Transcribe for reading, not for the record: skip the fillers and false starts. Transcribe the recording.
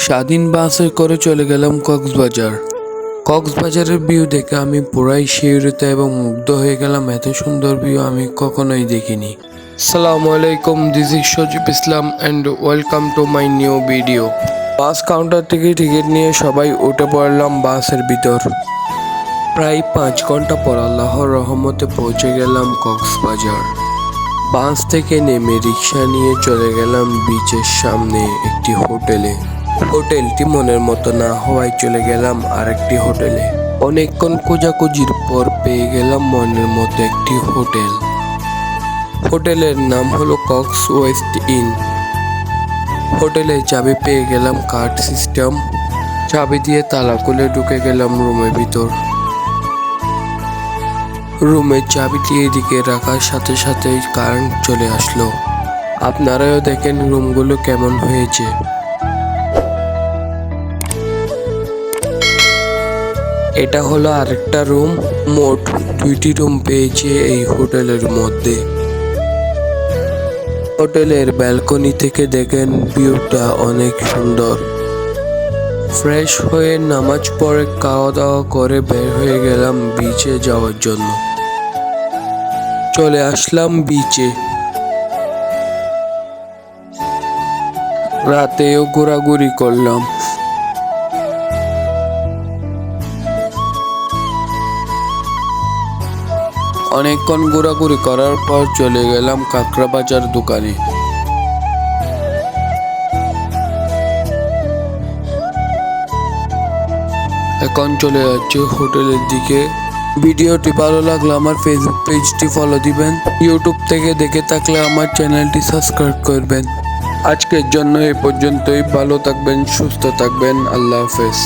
স্বাধীন বাসে করে চলে গেলাম কক্সবাজার। কক্সবাজারের ভিউ দেখে আমি পুরাই শিহরিত এবং মুগ্ধ হয়ে গেলাম। এত সুন্দর ভিউ আমি কখনোই দেখিনি। আসসালামু আলাইকুম, this is Sajib Islam and welcome to my new video. Bus counter থেকে টিকিট নিয়ে সবাই উঠে পড়লাম বাসের ভিতর। প্রায় 5 ঘন্টা পর আল্লাহর রহমতে পৌঁছে গেলাম কক্সবাজার। বাস থেকে নেমে রিক্সা নিয়ে চলে গেলাম বিচের সামনে একটি হোটেলে। হোটেলটি মনের মতো না হওয়ায় চলে গেলাম আরেকটি হোটেলে। অনেকক্ষণ খোঁজাখুঁজির পর পেয়ে গেলাম মনের মতো একটি হোটেল। হোটেলের নাম হলো কক্স ওয়েস্ট ইন। হোটেলের চাবি পেয়ে গেলাম কার্ড সিস্টেম। চাবি দিয়ে তালা খুলে ঢুকে গেলাম রুমের ভিতর। রুমের চাবিটি এদিকে রাখার সাথে সাথেই কারেন্ট চলে আসলো। আপনারাও দেখেন রুমগুলো কেমন হয়েছে। এটা হলো আরেকটা রুম। মোট 2টি রুম পেয়েছে এই হোটেলের মধ্যে। হোটেলের ব্যালকনি থেকে দেখেন ভিউটা অনেক সুন্দর। ফ্রেশ হয়ে নামাজ পড়ে খাওয়া দাওয়া করে বের হয়ে গেলাম বিচে যাওয়ার জন্য। চলে আসলাম বিচে। রাতেও ঘোরাঘুরি করলাম। অনেকক্ষণ ঘোরাঘুরি করার পর চলে গেলাম কাঁকড়া বাজার দোকানে। এখন চলে যাচ্ছে হোটেলের দিকে। ভিডিওটি ভালো লাগলে আমার ফেসবুক পেজটি ফলো দিবেন। ইউটিউব থেকে দেখে থাকলে আমার চ্যানেলটি সাবস্ক্রাইব করবেন। আজকের জন্য এই পর্যন্তই। ভালো থাকবেন, সুস্থ থাকবেন। আল্লাহ হাফেজ।